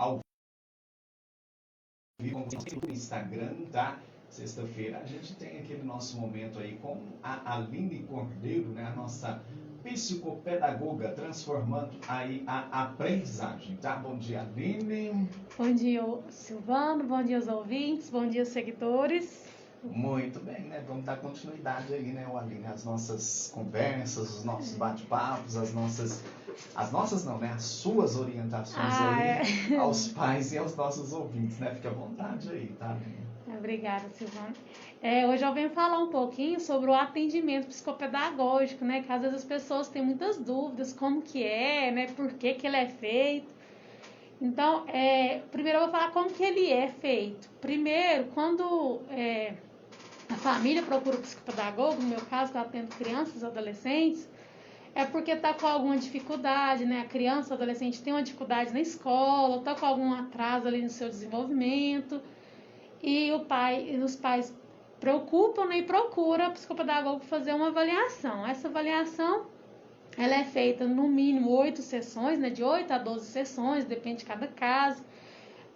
ao vivo no Instagram, tá? Sexta-feira a gente tem aquele nosso momento aí com a Aline Cordeiro, né? A nossa psicopedagoga, transformando aí a aprendizagem, tá? Bom dia, Aline. Bom dia, Silvano. Bom dia aos ouvintes. Bom dia, seguidores. Muito bem, né? Vamos dar continuidade aí, né, Aline? As nossas conversas, os nossos bate-papos, as nossas não, né? As suas orientações aí aos pais e aos nossos ouvintes, né? Fique à vontade aí, tá, Aline? Obrigada, Silvano. Hoje eu venho falar um pouquinho sobre o atendimento psicopedagógico, né? Que às vezes as pessoas têm muitas dúvidas, como que é, né? Por que que ele é feito. Então, primeiro eu vou falar como que ele é feito. Primeiro, quando a família procura o psicopedagogo, no meu caso, que eu atendo crianças e adolescentes, é porque está com alguma dificuldade, né? A criança ou adolescente tem uma dificuldade na escola, está com algum atraso ali no seu desenvolvimento, e os pais preocupam, né, e procuram o psicopedagogo fazer uma avaliação. Essa avaliação, ela é feita no mínimo 8 sessões, né? De 8 a 12 sessões, depende de cada caso.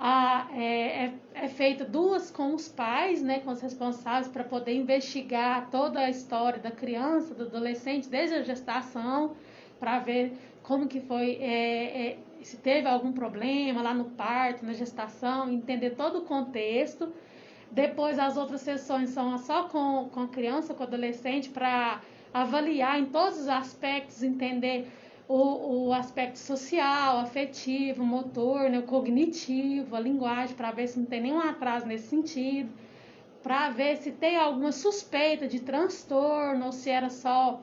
É feita 2 com os pais, né, com os responsáveis, para poder investigar toda a história da criança, do adolescente, desde a gestação, para ver como que foi, se teve algum problema lá no parto, na gestação, entender todo o contexto. Depois as outras sessões são só com a criança, com o adolescente, para avaliar em todos os aspectos, entender o aspecto social, afetivo, motor, né, o cognitivo, a linguagem, para ver se não tem nenhum atraso nesse sentido, para ver se tem alguma suspeita de transtorno ou se era só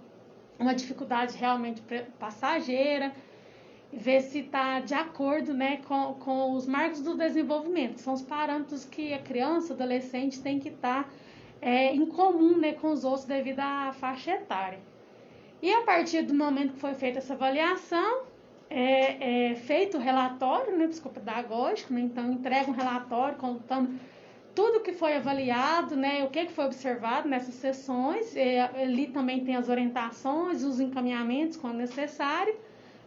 uma dificuldade realmente passageira, ver se está de acordo, né, com os marcos do desenvolvimento, que são os parâmetros que a criança, adolescente tem que estar em comum, né, com os outros devido à faixa etária. E a partir do momento que foi feita essa avaliação, é feito o relatório, né, psicopedagógico, né, então entrega um relatório contando tudo que foi avaliado, né, o que foi observado nessas sessões. Ali também tem as orientações, os encaminhamentos quando necessário,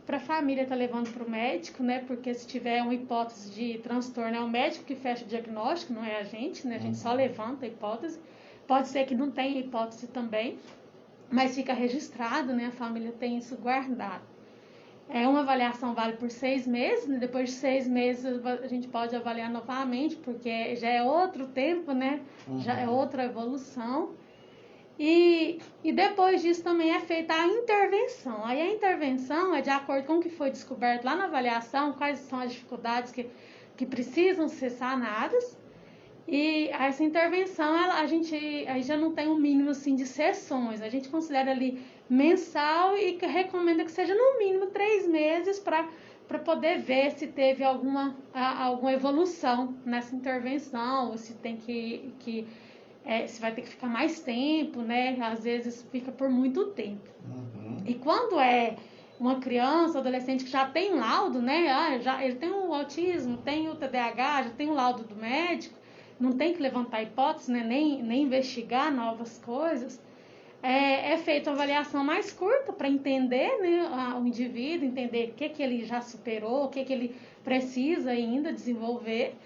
para a família estar levando para o médico, né, porque se tiver uma hipótese de transtorno, é o médico que fecha o diagnóstico, não é a gente, né, a gente só levanta a hipótese. Pode ser que não tenha hipótese também, mas fica registrado, né? A família tem isso guardado. Uma avaliação vale por 6 meses, né? Depois de 6 meses a gente pode avaliar novamente, porque já é outro tempo, né? Já é outra evolução. E depois disso também é feita a intervenção. Aí a intervenção é de acordo com o que foi descoberto lá na avaliação, quais são as dificuldades que precisam ser sanadas. E essa intervenção, a gente aí já não tem um mínimo assim, de sessões, a gente considera ali mensal e recomenda que seja no mínimo 3 meses para poder ver se teve alguma evolução nessa intervenção, ou se tem se vai ter que ficar mais tempo, né? Às vezes fica por muito tempo. E quando é uma criança, adolescente que já tem laudo, né? Ele tem o autismo, tem o TDAH, já tem o laudo do médico, não tem que levantar hipótese, né? nem investigar novas coisas. É feita uma avaliação mais curta para entender, né, o indivíduo, entender o que ele já superou, o que ele precisa ainda desenvolver,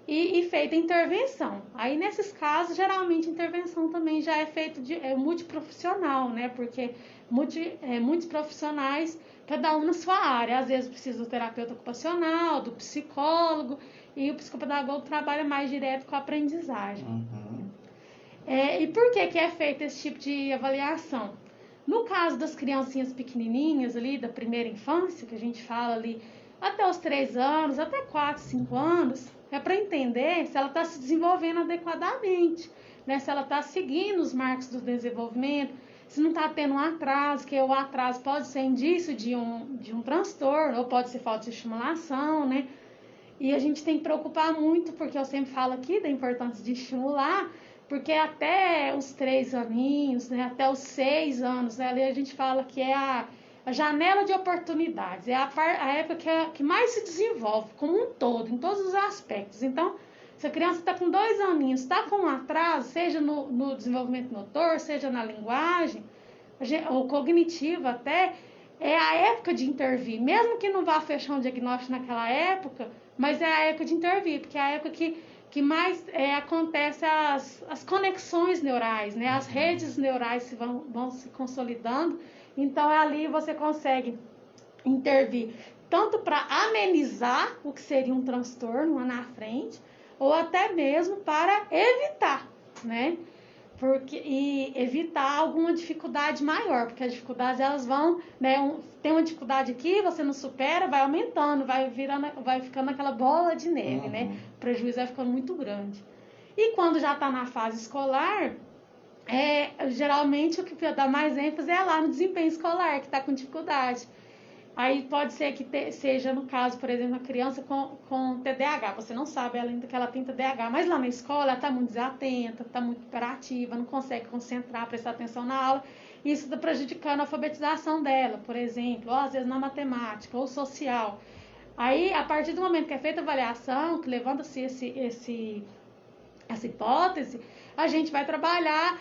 e feita a intervenção. Aí, nesses casos, geralmente a intervenção também já é feita multiprofissional, né? Porque muitos profissionais, cada um na sua área. Às vezes precisa do terapeuta ocupacional, do psicólogo, e o psicopedagogo trabalha mais direto com a aprendizagem. E por que é feito esse tipo de avaliação? No caso das criancinhas pequenininhas ali, da primeira infância, que a gente fala ali, até os 3 anos, até 4, 5 anos, é para entender se ela está se desenvolvendo adequadamente, né? Se ela está seguindo os marcos do desenvolvimento, se não está tendo um atraso, que o atraso pode ser indício de um transtorno, ou pode ser falta de estimulação, né? E a gente tem que preocupar muito, porque eu sempre falo aqui da importância de estimular, porque até os 3 aninhos, né, até os 6 anos, né, ali a gente fala que é a janela de oportunidades, é a época que mais se desenvolve como um todo, em todos os aspectos. Então, se a criança está com 2 aninhos, está com um atraso, seja no desenvolvimento motor, seja na linguagem, ou cognitivo até, é a época de intervir. Mesmo que não vá fechar um diagnóstico naquela época, mas é a época de intervir, porque é a época que mais acontece as conexões neurais, né? As redes neurais vão se consolidando, então ali você consegue intervir tanto para amenizar o que seria um transtorno lá na frente, ou até mesmo para evitar, né? E evitar alguma dificuldade maior, porque as dificuldades elas vão, né? Tem uma dificuldade aqui, você não supera, vai aumentando, vai ficando aquela bola de neve, né? O prejuízo vai ficando muito grande. E quando já está na fase escolar, geralmente o que dá mais ênfase é lá no desempenho escolar, que está com dificuldade. Aí pode ser que seja, no caso, por exemplo, uma criança com TDAH. Você não sabe ainda que ela tem TDAH, mas lá na escola ela está muito desatenta, está muito hiperativa, não consegue concentrar, prestar atenção na aula. E isso está prejudicando a alfabetização dela, por exemplo, ou às vezes na matemática ou social. Aí, a partir do momento que é feita a avaliação, que levanta-se essa hipótese, a gente vai trabalhar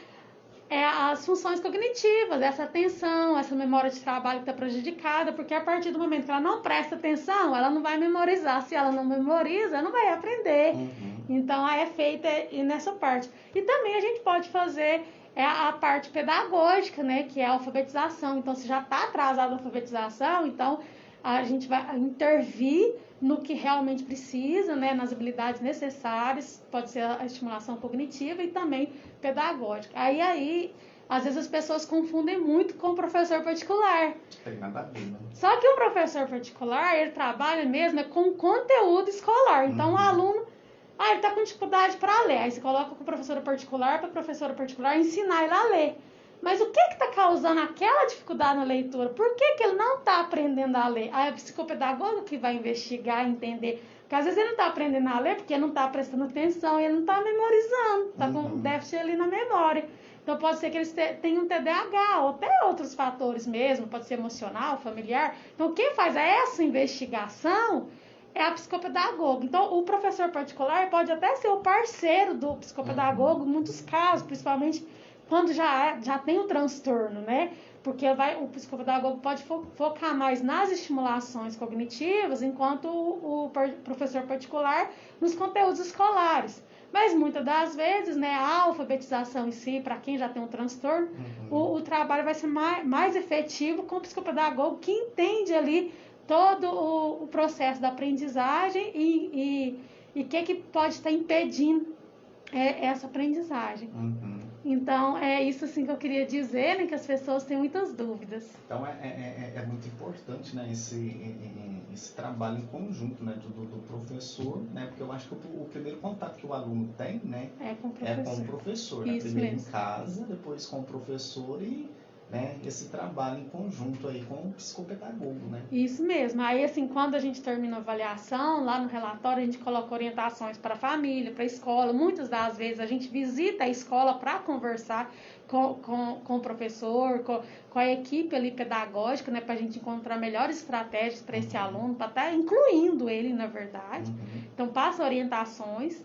as funções cognitivas, essa atenção, essa memória de trabalho que está prejudicada, porque a partir do momento que ela não presta atenção, ela não vai memorizar. Se ela não memoriza, ela não vai aprender. Então, aí é feita nessa parte. E também a gente pode fazer a parte pedagógica, né, que é a alfabetização. Então, se já está atrasada a alfabetização, então a gente vai intervir no que realmente precisa, né, nas habilidades necessárias, pode ser a estimulação cognitiva e também pedagógica. Aí, às vezes as pessoas confundem muito com o professor particular. Tem nada a ver, né? Só que o professor particular, ele trabalha mesmo com conteúdo escolar. Então, o aluno, ele está com dificuldade para ler. Aí você coloca com o professor particular, para a professora particular ensinar ele a ler. Mas o que está causando aquela dificuldade na leitura? Por que ele não está aprendendo a ler? Aí é o psicopedagogo que vai investigar, entender. Porque às vezes ele não está aprendendo a ler porque ele não está prestando atenção, ele não está memorizando, está com déficit ali na memória. Então pode ser que eles tenham um TDAH ou até outros fatores mesmo, pode ser emocional, familiar. Então quem faz essa investigação é a psicopedagoga. Então o professor particular pode até ser o parceiro do psicopedagogo, em muitos casos, principalmente quando já tem um transtorno, né? Porque o psicopedagogo pode focar mais nas estimulações cognitivas, enquanto o professor particular nos conteúdos escolares. Mas muitas das vezes, né, a alfabetização em si, para quem já tem um transtorno, o trabalho vai ser mais efetivo com o psicopedagogo que entende ali todo o processo da aprendizagem e o que pode estar impedindo essa aprendizagem. Então, é isso assim que eu queria dizer, né, que as pessoas têm muitas dúvidas. Então, é muito importante, né, esse trabalho em conjunto, né, do professor, né, porque eu acho que o primeiro contato que o aluno tem, né, é com o professor. Né, primeiro mesmo. Em casa, depois com o professor e, né, esse trabalho em conjunto aí com o psicopedagogo, né? Isso mesmo. Aí, assim, quando a gente termina a avaliação, lá no relatório a gente coloca orientações para a família, para a escola. Muitas das vezes a gente visita a escola para conversar com o professor, com a equipe ali pedagógica, né, para a gente encontrar melhores estratégias para esse aluno, para estar incluindo ele, na verdade. Então, passa orientações.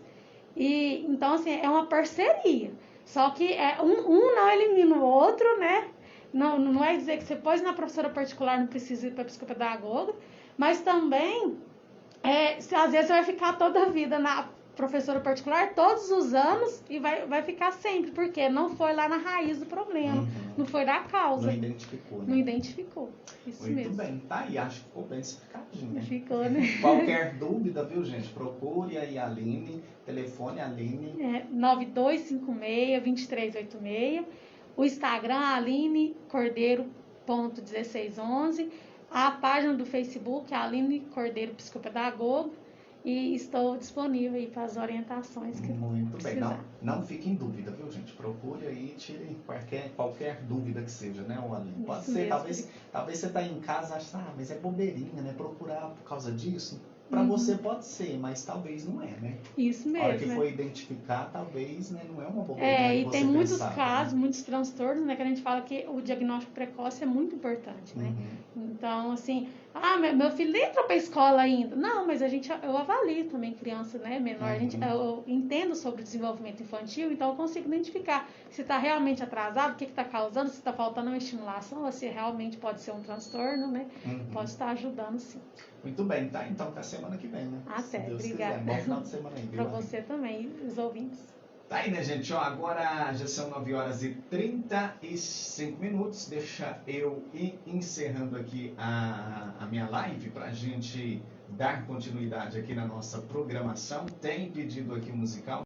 E, então, assim, é uma parceria. Só que um não elimina o outro, né? Não é dizer que você pôs na professora particular, não precisa ir para a psicopedagoga, mas também, às vezes você vai ficar toda a vida na professora particular, todos os anos, e vai ficar sempre, porque não foi lá na raiz do problema, não foi da causa. Não identificou, né? Não identificou, isso muito mesmo. Muito bem, tá aí, acho que ficou bem explicadinho, né? Ficou, né? Qualquer dúvida, viu, gente? Procure aí a Aline, telefone a Aline. 9256-2386. O Instagram, Aline Cordeiro.1611. A página do Facebook, Aline Cordeiro Psicopedagogo. E estou disponível aí para as orientações que muito precisar. Bem, não fique em dúvida, viu, gente? Procure aí, tire qualquer dúvida que seja, né, Aline? Pode ser, talvez você está em casa e acha, mas é bobeirinha, né? Procurar por causa disso. Para você pode ser, mas talvez não é, né? Isso mesmo. A hora que for identificar, talvez, né, não é uma bobeira. E tem muitos casos, muitos transtornos, né, que a gente fala que o diagnóstico precoce é muito importante, né? Então, assim, Ah, meu filho nem entrou para a escola ainda. Não, mas eu avalio também criança, né, menor. Eu entendo sobre desenvolvimento infantil, então eu consigo identificar se está realmente atrasado, o que está causando, se está faltando uma estimulação, ou se realmente pode ser um transtorno, né? Pode estar ajudando, sim. Muito bem, tá? Então, até semana que vem, né? Até, obrigada. Bom final de semana aí. Para você também, os ouvintes. Tá aí, né, gente? Ó, agora já são 9h35. Deixa eu ir encerrando aqui a minha live para a gente dar continuidade aqui na nossa programação. Tem pedido aqui musical.